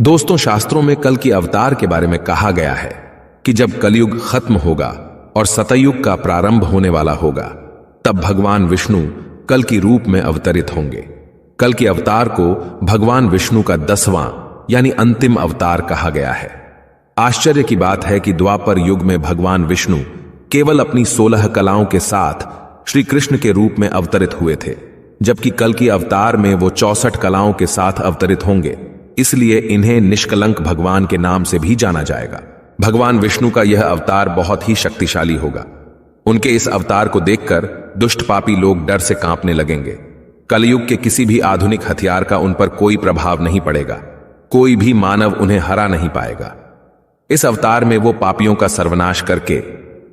दोस्तों, शास्त्रों में कल की अवतार के बारे में कहा गया है कि जब कलयुग खत्म होगा और सतयुग का प्रारंभ होने वाला होगा, तब भगवान विष्णु कल की रूप में अवतरित होंगे। कल की अवतार को भगवान विष्णु का 10वां यानी अंतिम अवतार कहा गया है। आश्चर्य की बात है कि द्वापर युग में भगवान विष्णु केवल अपनी 16 कलाओं के साथ श्री कृष्ण के रूप में अवतरित हुए थे, जबकि कल की अवतार में वो 64 कलाओं के साथ अवतरित होंगे। इसलिए इन्हें निष्कलंक भगवान के नाम से भी जाना जाएगा। भगवान विष्णु का यह अवतार बहुत ही शक्तिशाली होगा। उनके इस अवतार को देखकर दुष्ट पापी लोग डर से कांपने लगेंगे। कलयुग के किसी भी आधुनिक हथियार का उन पर कोई प्रभाव नहीं पड़ेगा। कोई भी मानव उन्हें हरा नहीं पाएगा। इस अवतार में वो पापियों का सर्वनाश करके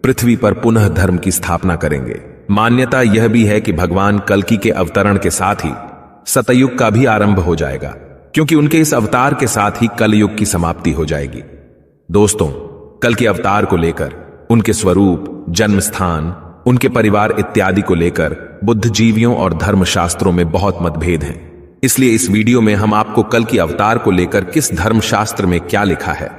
पृथ्वी पर पुनः धर्म की स्थापना करेंगे। मान्यता यह भी है कि भगवान कल्कि के अवतरण के साथ ही सतयुग का भी आरंभ हो जाएगा, क्योंकि उनके इस अवतार के साथ ही कलयुग की समाप्ति हो जाएगी। दोस्तों, कल के अवतार को लेकर, उनके स्वरूप, जन्म स्थान, उनके परिवार इत्यादि को लेकर बुद्धिजीवियों और धर्मशास्त्रों में बहुत मतभेद हैं। इसलिए इस वीडियो में हम आपको कल की अवतार को लेकर किस धर्मशास्त्र में क्या लिखा है,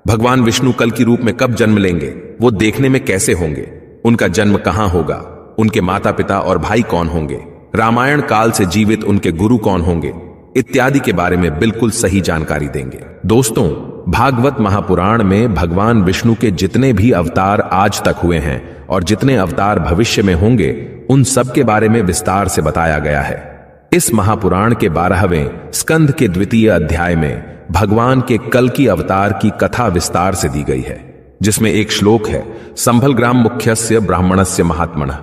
भगवान विष्णु कल की रूप में कब जन्म लेंगे, वो देखने में कैसे होंगे, उनका जन्म कहां होगा, उनके माता पिता और भाई कौन होंगे, रामायण काल से जीवित उनके गुरु कौन होंगे, इत्यादि के बारे में बिल्कुल सही जानकारी देंगे। दोस्तों, भागवत महापुराण में भगवान विष्णु के जितने भी अवतार आज तक हुए हैं और जितने अवतार भविष्य में होंगे, उन सब के बारे में विस्तार से बताया गया है। इस महापुराण के 12वें स्कंध के 2वें अध्याय में भगवान के कल की अवतार की कथा विस्तार से दी गई है, जिसमें एक श्लोक है, संभल ग्राम मुख्यस्य ब्राह्मणस्य महात्मनः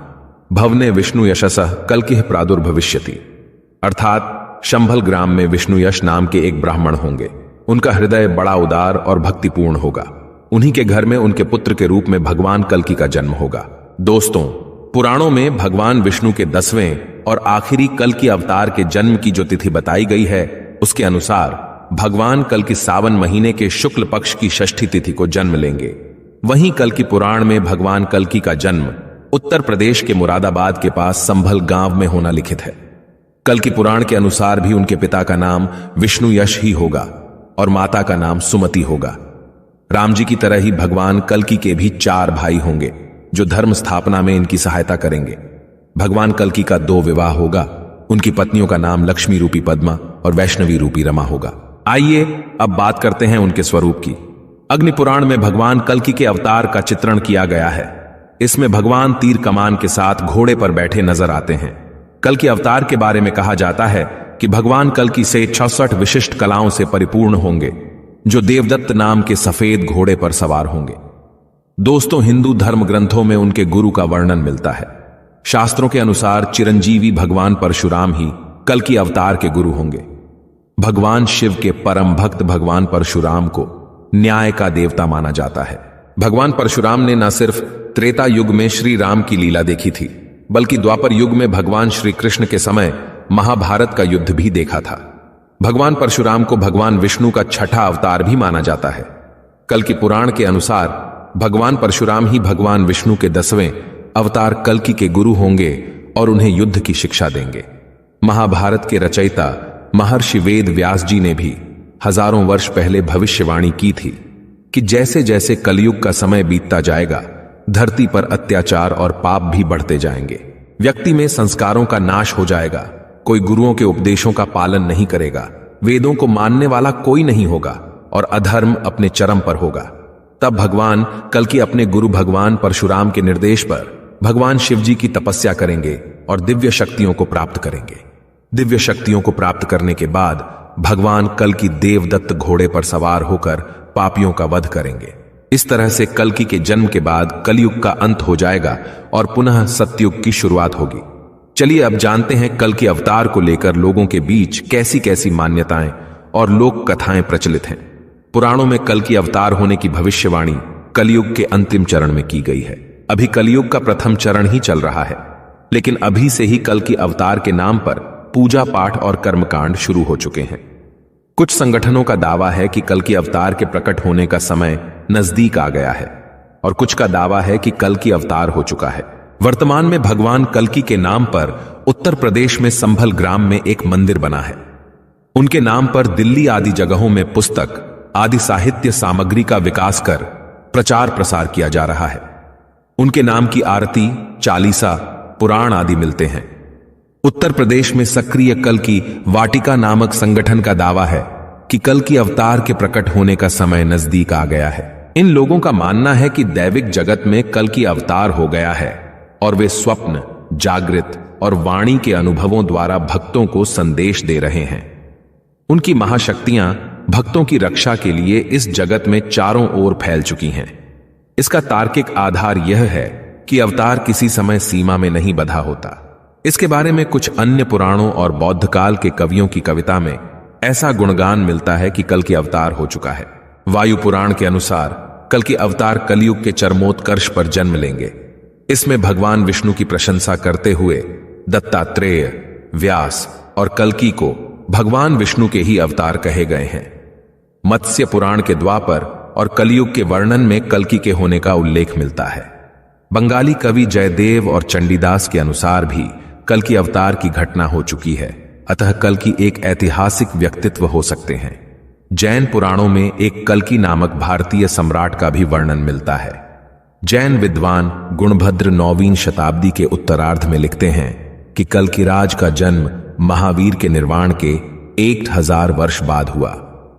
भवने विष्णु यशसः कल्किः प्रादुर्भविष्यति। अर्थात शंभल ग्राम में विष्णु यश नाम के एक ब्राह्मण होंगे। उनका हृदय बड़ा उदार और भक्तिपूर्ण होगा। उन्हीं के घर में उनके पुत्र के रूप में भगवान कल्कि का जन्म होगा। दोस्तों, पुराणों में भगवान विष्णु के 10वें और आखिरी कल की अवतार के जन्म की जो तिथि बताई गई है, उसके अनुसार भगवान कल की सावन महीने के शुक्ल पक्ष की षष्ठी तिथि को जन्म लेंगे। वहीं कल की पुराण में भगवान कल्कि का जन्म उत्तर प्रदेश के मुरादाबाद के पास संभल गांव में होना लिखित है। कल की पुराण के अनुसार भी उनके पिता का नाम विष्णु यश ही होगा और माता का नाम सुमति होगा। राम जी की तरह ही भगवान कल्कि के भी 4 भाई होंगे, जो धर्म स्थापना में इनकी सहायता करेंगे। भगवान कल्कि का 2 विवाह होगा। उनकी पत्नियों का नाम लक्ष्मी रूपी पद्मा और वैष्णवी रूपी रमा होगा। आइए अब बात करते हैं उनके स्वरूप की। अग्नि पुराण में भगवान कल्कि के अवतार का चित्रण किया गया है। इसमें भगवान तीर कमान के साथ घोड़े पर बैठे नजर आते हैं। कल के अवतार के बारे में कहा जाता है कि भगवान कल्कि से 66 विशिष्ट कलाओं से परिपूर्ण होंगे, जो देवदत्त नाम के सफेद घोड़े पर सवार होंगे। दोस्तों, हिंदू धर्म ग्रंथों में उनके गुरु का वर्णन मिलता है। शास्त्रों के अनुसार चिरंजीवी भगवान परशुराम ही कल की अवतार के गुरु होंगे। भगवान शिव के परम भक्त भगवान परशुराम को न्याय का देवता माना जाता है। भगवान परशुराम ने न सिर्फ त्रेता युग में श्री राम की लीला देखी थी, बल्कि द्वापर युग में भगवान श्री कृष्ण के समय महाभारत का युद्ध भी देखा था। भगवान परशुराम को भगवान विष्णु का 6ठा अवतार भी माना जाता है। कल की पुराण के अनुसार भगवान परशुराम ही भगवान विष्णु के 10वें अवतार कल्कि के गुरु होंगे और उन्हें युद्ध की शिक्षा देंगे। महाभारत के रचयिता महर्षि वेद व्यास जी ने भी हजारों वर्ष पहले भविष्यवाणी की थी कि जैसे जैसे कलयुग का समय बीतता जाएगा, धरती पर अत्याचार और पाप भी बढ़ते जाएंगे। व्यक्ति में संस्कारों का नाश हो जाएगा। कोई गुरुओं के उपदेशों का पालन नहीं करेगा। वेदों को मानने वाला कोई नहीं होगा और अधर्म अपने चरम पर होगा। तब भगवान कल्कि अपने गुरु भगवान परशुराम के निर्देश पर भगवान शिव जी की तपस्या करेंगे और दिव्य शक्तियों को प्राप्त करेंगे। दिव्य शक्तियों को प्राप्त करने के बाद भगवान कल्कि देवदत्त घोड़े पर सवार होकर पापियों का वध करेंगे। इस तरह से कल्कि के जन्म के बाद कलयुग का अंत हो जाएगा और पुनः सतयुग की शुरुआत होगी। चलिए अब जानते हैं कल के अवतार को लेकर लोगों के बीच कैसी कैसी मान्यताएं और लोक कथाएं प्रचलित हैं। पुराणों में कल की अवतार होने की भविष्यवाणी कलयुग के अंतिम चरण में की गई है। अभी कलयुग का प्रथम चरण ही चल रहा है, लेकिन अभी से ही कल की अवतार के नाम पर पूजा पाठ और कर्मकांड शुरू हो चुके हैं। कुछ संगठनों का दावा है कि कल की अवतार के प्रकट होने का समय नजदीक आ गया है और कुछ का दावा है कि कल की अवतार हो चुका है। वर्तमान में भगवान कल्कि के नाम पर उत्तर प्रदेश में संभल ग्राम में एक मंदिर बना है। उनके नाम पर दिल्ली आदि जगहों में पुस्तक आदि साहित्य सामग्री का विकास कर प्रचार प्रसार किया जा रहा है। उनके नाम की आरती, चालीसा, पुराण आदि मिलते हैं। उत्तर प्रदेश में सक्रिय कल की वाटिका नामक संगठन का दावा है कि कल की अवतार के प्रकट होने का समय नजदीक आ गया है। इन लोगों का मानना है कि दैविक जगत में कल की अवतार हो गया है और वे स्वप्न, जागृत और वाणी के अनुभवों द्वारा भक्तों को संदेश दे रहे हैं। उनकी महाशक्तियां भक्तों की रक्षा के लिए इस जगत में चारों ओर फैल चुकी हैं। इसका तार्किक आधार यह है कि अवतार किसी समय सीमा में नहीं बंधा होता। इसके बारे में कुछ अन्य पुराणों और बौद्ध काल के कवियों की कविता में ऐसा गुणगान मिलता है कि कल की अवतार हो चुका है। वायु पुराण के अनुसार कल की अवतार कलयुग के चरमोत्कर्ष पर जन्म लेंगे। इसमें भगवान विष्णु की प्रशंसा करते हुए दत्तात्रेय, व्यास और कल्कि को भगवान विष्णु के ही अवतार कहे गए हैं। मत्स्य पुराण के द्वापर और कलयुग के वर्णन में कल्कि के होने का उल्लेख मिलता है। बंगाली कवि जयदेव और चंडीदास के अनुसार भी कल की अवतार की घटना हो चुकी है, अतः कल्कि एक ऐतिहासिक व्यक्तित्व हो सकते हैं। जैन पुराणों में एक कल्कि नामक भारतीय सम्राट का भी वर्णन मिलता है। जैन विद्वान गुणभद्र 9वीं शताब्दी के उत्तरार्ध में लिखते हैं कि कल्कि राज का जन्म महावीर के निर्वाण के 1000 वर्ष बाद हुआ।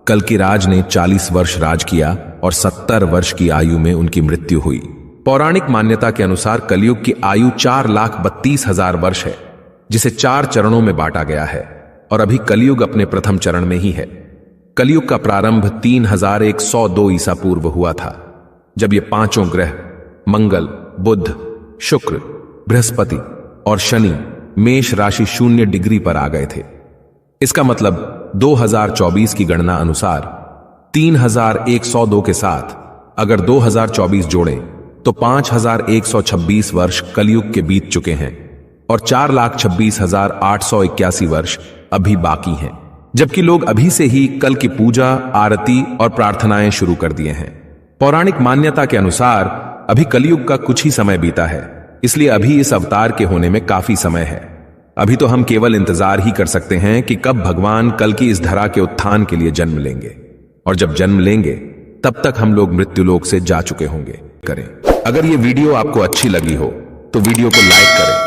कल्कि राज ने 40 वर्ष राज किया और 70 वर्ष की आयु में उनकी मृत्यु हुई। पौराणिक मान्यता के अनुसार कलयुग की आयु 4,32,000 वर्ष है, जिसे 4 चरणों में बांटा गया है और अभी कलयुग अपने प्रथम चरण में ही है। कलयुग का प्रारंभ 3102 ईसा पूर्व हुआ था, जब ये 5 ग्रह मंगल, बुध, शुक्र, बृहस्पति और शनि मेष राशि 0 डिग्री पर आ गए थे। इसका मतलब 2024 की गणना अनुसार 3102 के साथ अगर 2024 जोड़ें तो 5126 वर्ष कलयुग के बीत चुके हैं और 4,26,881 वर्ष अभी बाकी हैं, जबकि लोग अभी से ही कल की पूजा, आरती और प्रार्थनाएं शुरू कर दिए हैं। पौराणिक मान्यता के अनुसार अभी कलयुग का कुछ ही समय बीता है, इसलिए अभी इस अवतार के होने में काफी समय है। अभी तो हम केवल इंतजार ही कर सकते हैं कि कब भगवान कल की इस धरा के उत्थान के लिए जन्म लेंगे, और जब जन्म लेंगे तब तक हम लोग मृत्युलोक से जा चुके होंगे। करें। अगर ये वीडियो आपको अच्छी लगी हो तो वीडियो को लाइक करें